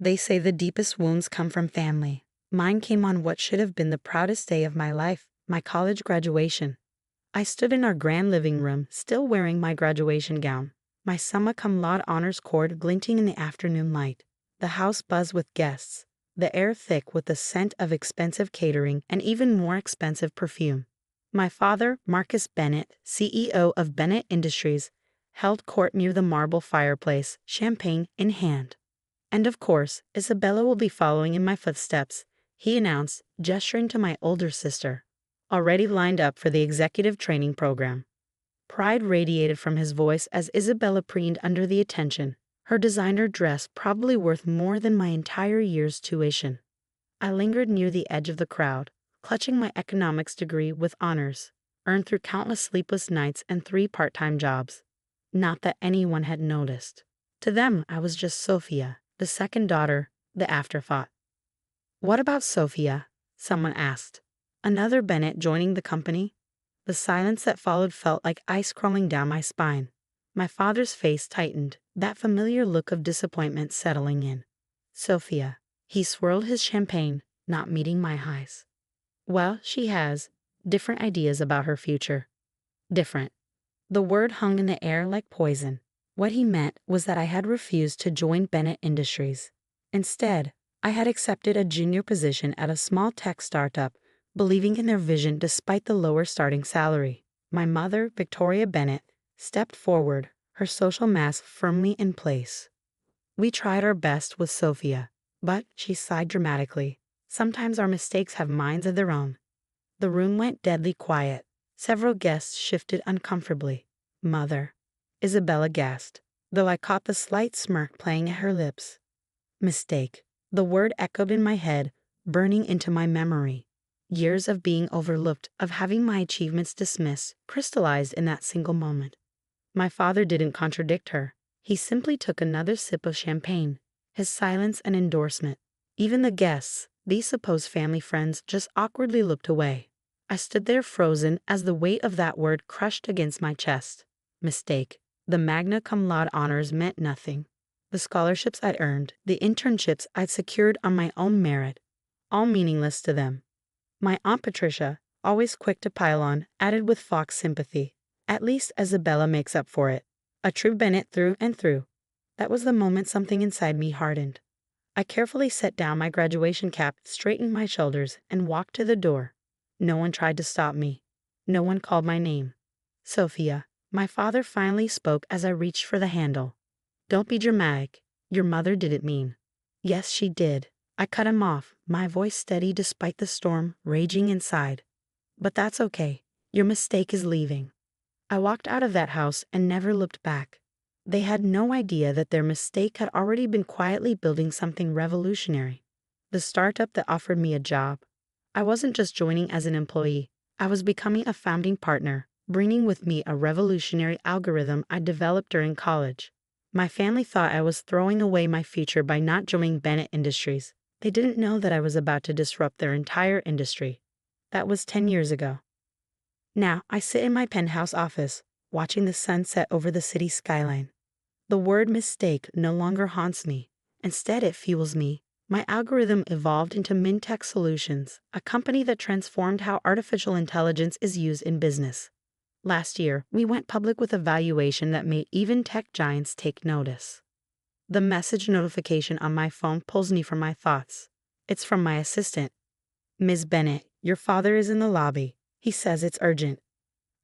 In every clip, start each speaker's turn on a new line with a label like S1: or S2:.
S1: They say the deepest wounds come from family. Mine came on what should have been the proudest day of my life, my college graduation. I stood in our grand living room, still wearing my graduation gown, my summa cum laude honors cord glinting in the afternoon light. The house buzzed with guests, the air thick with the scent of expensive catering and even more expensive perfume. My father, Marcus Bennett, CEO of Bennett Industries, held court near the marble fireplace, champagne in hand. And of course, Isabella will be following in my footsteps, he announced, gesturing to my older sister, already lined up for the executive training program. Pride radiated from his voice as Isabella preened under the attention, her designer dress probably worth more than my entire year's tuition. I lingered near the edge of the crowd, clutching my economics degree with honors, earned through countless sleepless nights and 3 part-time jobs. Not that anyone had noticed. To them, I was just Sophia, the second daughter, the afterthought. "What about Sophia?" someone asked. Another Bennett joining the company? The silence that followed felt like ice crawling down my spine. My father's face tightened, that familiar look of disappointment settling in. Sophia. He swirled his champagne, not meeting my highs. Well, she has different ideas about her future. Different. The word hung in the air like poison. What he meant was that I had refused to join Bennett Industries. Instead, I had accepted a junior position at a small tech startup, believing in their vision despite the lower starting salary. My mother, Victoria Bennett, stepped forward, her social mask firmly in place. We tried our best with Sophia, but she sighed dramatically. Sometimes our mistakes have minds of their own. The room went deadly quiet. Several guests shifted uncomfortably. Mother. Isabella gasped, though I caught the slight smirk playing at her lips. Mistake. The word echoed in my head, burning into my memory. Years of being overlooked, of having my achievements dismissed, crystallized in that single moment. My father didn't contradict her. He simply took another sip of champagne, his silence an endorsement. Even the guests, these supposed family friends, just awkwardly looked away. I stood there frozen as the weight of that word crushed against my chest. Mistake. The magna cum laude honors meant nothing. The scholarships I'd earned, the internships I'd secured on my own merit, all meaningless to them. My Aunt Patricia, always quick to pile on, added with fox sympathy. At least Isabella makes up for it. A true Bennett through and through. That was the moment something inside me hardened. I carefully set down my graduation cap, straightened my shoulders, and walked to the door. No one tried to stop me. No one called my name. Sophia. My father finally spoke as I reached for the handle. Don't be dramatic. Your mother didn't mean. Yes, she did. I cut him off, my voice steady despite the storm raging inside. But that's okay. Your mistake is leaving. I walked out of that house and never looked back. They had no idea that their mistake had already been quietly building something revolutionary. The startup that offered me a job. I wasn't just joining as an employee. I was becoming a founding partner, bringing with me a revolutionary algorithm I developed during college. My family thought I was throwing away my future by not joining Bennett Industries. They didn't know that I was about to disrupt their entire industry. That was 10 years ago. Now I sit in my penthouse office, watching the sun set over the city skyline. The word mistake no longer haunts me. Instead, it fuels me. My algorithm evolved into Mintech Solutions, a company that transformed how artificial intelligence is used in business. Last year, we went public with a valuation that made even tech giants take notice. The message notification on my phone pulls me from my thoughts. It's from my assistant. Ms. Bennett, your father is in the lobby. He says it's urgent.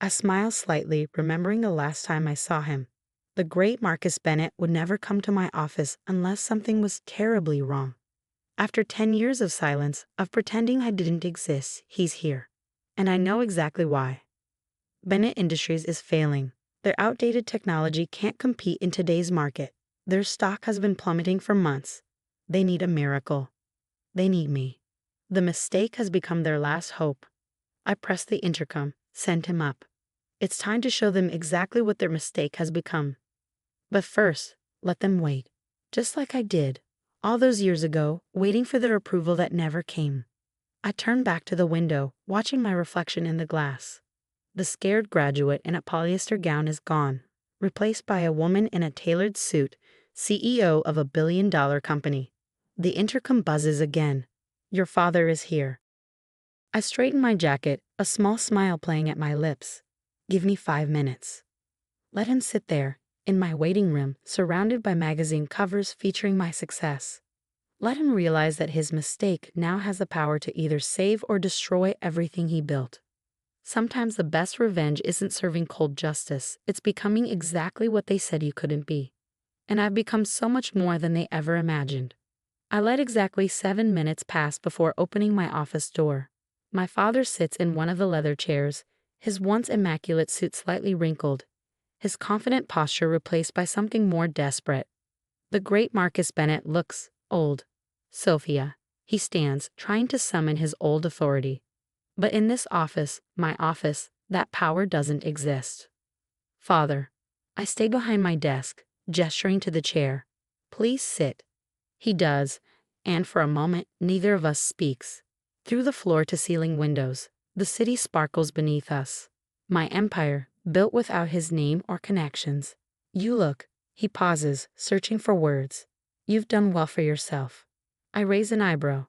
S1: I smile slightly, remembering the last time I saw him. The great Marcus Bennett would never come to my office unless something was terribly wrong. After 10 years of silence, of pretending I didn't exist, he's here. And I know exactly why. Bennett Industries is failing. Their outdated technology can't compete in today's market. Their stock has been plummeting for months. They need a miracle. They need me. The mistake has become their last hope. I press the intercom, send him up. It's time to show them exactly what their mistake has become. But first, let them wait. Just like I did, all those years ago, waiting for their approval that never came. I turned back to the window, watching my reflection in the glass. The scared graduate in a polyester gown is gone, replaced by a woman in a tailored suit, CEO of a billion-dollar company. The intercom buzzes again. Your father is here. I straighten my jacket, a small smile playing at my lips. Give me 5 minutes. Let him sit there, in my waiting room, surrounded by magazine covers featuring my success. Let him realize that his mistake now has the power to either save or destroy everything he built. Sometimes the best revenge isn't serving cold justice, it's becoming exactly what they said you couldn't be. And I've become so much more than they ever imagined. I let exactly 7 minutes pass before opening my office door. My father sits in one of the leather chairs, his once immaculate suit slightly wrinkled, his confident posture replaced by something more desperate. The great Marcus Bennett looks old. Sophia. He stands, trying to summon his old authority. But in this office, my office, that power doesn't exist. Father. I stay behind my desk, gesturing to the chair. Please sit. He does, and for a moment, neither of us speaks. Through the floor-to-ceiling windows, the city sparkles beneath us. My empire, built without his name or connections. You look. He pauses, searching for words. You've done well for yourself. I raise an eyebrow.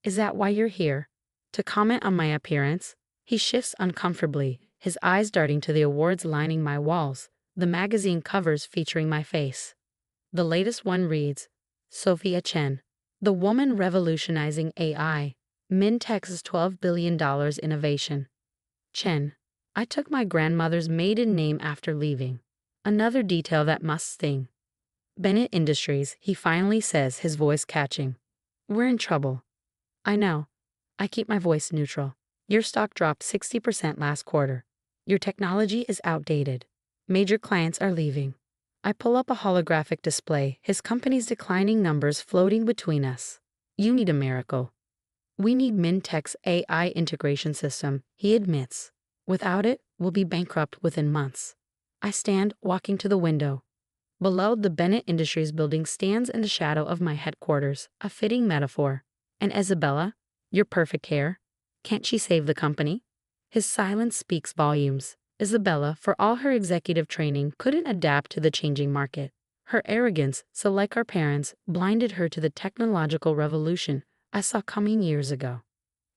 S1: Is that why you're here? To comment on my appearance? He shifts uncomfortably, his eyes darting to the awards lining my walls, the magazine covers featuring my face. The latest one reads, Sophia Chen, the woman revolutionizing AI, Mintech's $12 billion innovation. Chen. I took my grandmother's maiden name after leaving. Another detail that must sting. Bennett Industries, he finally says, his voice catching. We're in trouble. I know. I keep my voice neutral. Your stock dropped 60% last quarter. Your technology is outdated. Major clients are leaving. I pull up a holographic display, his company's declining numbers floating between us. You need a miracle. We need Mintech's AI integration system, he admits. Without it, we'll be bankrupt within months. I stand, walking to the window. Below, the Bennett Industries building stands in the shadow of my headquarters, a fitting metaphor. And Isabella, your perfect hair, can't she save the company? His silence speaks volumes. Isabella, for all her executive training, couldn't adapt to the changing market. Her arrogance, so like our parents, blinded her to the technological revolution I saw coming years ago.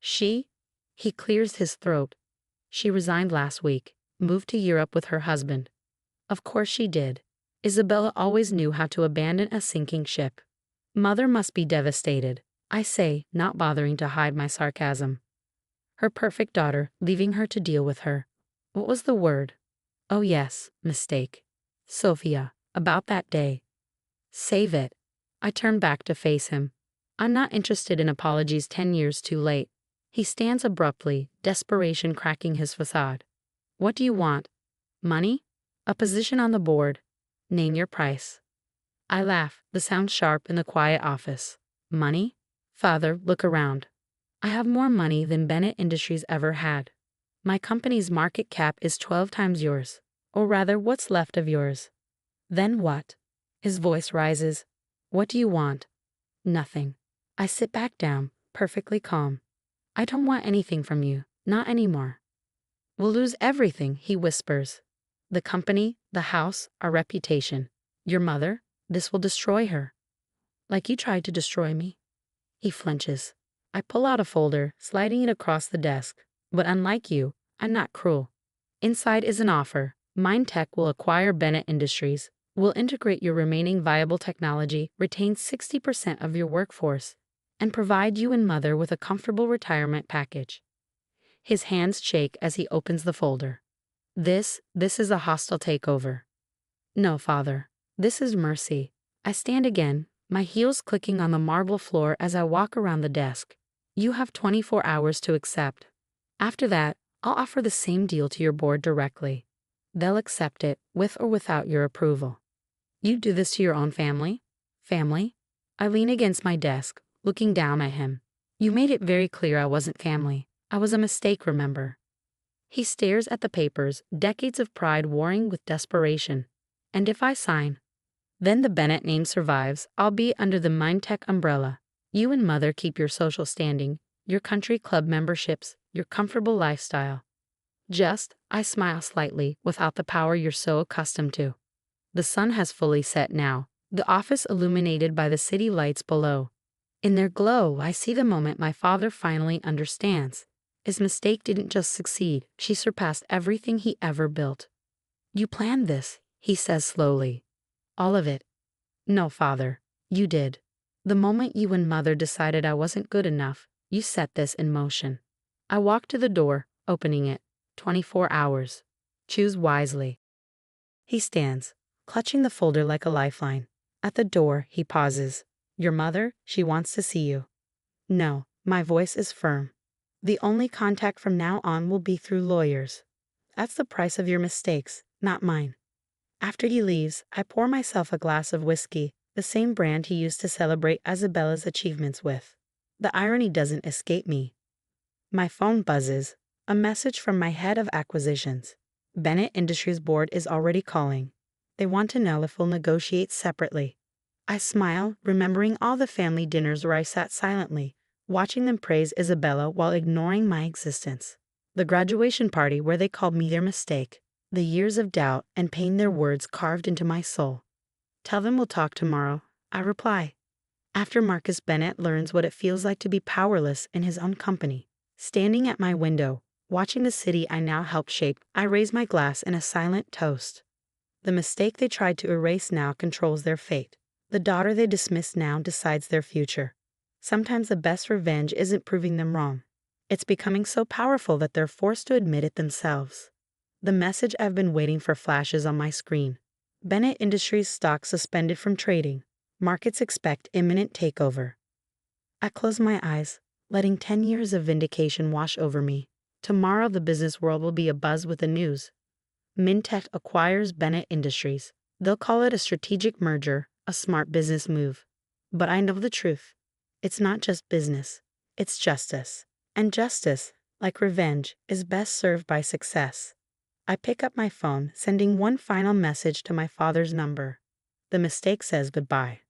S1: He clears his throat. She resigned last week, moved to Europe with her husband. Of course she did. Isabella always knew how to abandon a sinking ship. Mother must be devastated, I say, not bothering to hide my sarcasm. Her perfect daughter, leaving her to deal with her. What was the word? Oh yes, mistake. Sophia, about that day. Save it. I turn back to face him. I'm not interested in apologies 10 years too late. He stands abruptly, desperation cracking his facade. What do you want? Money? A position on the board? Name your price. I laugh, the sound sharp in the quiet office. Money? Father, look around. I have more money than Bennett Industries ever had. My company's market cap is 12 times yours. Or rather, what's left of yours. Then what? His voice rises. What do you want? Nothing. I sit back down, perfectly calm. I don't want anything from you, not anymore. We'll lose everything, he whispers. The company, the house, our reputation. Your mother, this will destroy her. Like you tried to destroy me. He flinches. I pull out a folder, sliding it across the desk. But unlike you, I'm not cruel. Inside is an offer. Mindtech will acquire Bennett Industries, will integrate your remaining viable technology, retain 60% of your workforce, and provide you and mother with a comfortable retirement package. His hands shake as he opens the folder. This is a hostile takeover. No, Father. This is mercy. I stand again, my heels clicking on the marble floor as I walk around the desk. You have 24 hours to accept. After that, I'll offer the same deal to your board directly. They'll accept it, with or without your approval. You do this to your own family? Family? I lean against my desk, looking down at him. You made it very clear I wasn't family. I was a mistake, remember? He stares at the papers, decades of pride warring with desperation. And if I sign? Then the Bennett name survives, albeit under the Mindtech umbrella. You and mother keep your social standing, your country club memberships, your comfortable lifestyle. I smile slightly, without the power you're so accustomed to. The sun has fully set now, the office illuminated by the city lights below. In their glow, I see the moment my father finally understands. His mistake didn't just succeed, she surpassed everything he ever built. You planned this, he says slowly. All of it. No, father. You did. The moment you and mother decided I wasn't good enough, you set this in motion. I walked to the door, opening it. 24 hours. Choose wisely. He stands, clutching the folder like a lifeline. At the door, he pauses. Your mother, she wants to see you. No, my voice is firm. The only contact from now on will be through lawyers. That's the price of your mistakes, not mine. After he leaves, I pour myself a glass of whiskey, the same brand he used to celebrate Isabella's achievements with. The irony doesn't escape me. My phone buzzes, a message from my head of acquisitions. Bennett Industries board is already calling. They want to know if we'll negotiate separately. I smile, remembering all the family dinners where I sat silently, watching them praise Isabella while ignoring my existence. The graduation party where they called me their mistake. The years of doubt and pain their words carved into my soul. Tell them we'll talk tomorrow, I reply. After Marcus Bennett learns what it feels like to be powerless in his own company. Standing at my window, watching the city I now helped shape, I raise my glass in a silent toast. The mistake they tried to erase now controls their fate. The daughter they dismiss now decides their future. Sometimes the best revenge isn't proving them wrong. It's becoming so powerful that they're forced to admit it themselves. The message I've been waiting for flashes on my screen. Bennett Industries stock suspended from trading. Markets expect imminent takeover. I close my eyes, letting 10 years of vindication wash over me. Tomorrow the business world will be abuzz with the news. Mintech acquires Bennett Industries. They'll call it a strategic merger, a smart business move. But I know the truth. It's not just business. It's justice. And justice, like revenge, is best served by success. I pick up my phone, sending one final message to my father's number. The mistake says goodbye.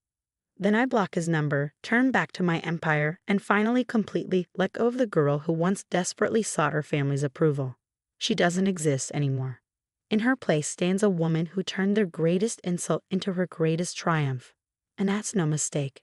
S1: Then I block his number, turn back to my empire, and finally completely let go of the girl who once desperately sought her family's approval. She doesn't exist anymore. In her place stands a woman who turned their greatest insult into her greatest triumph. And that's no mistake.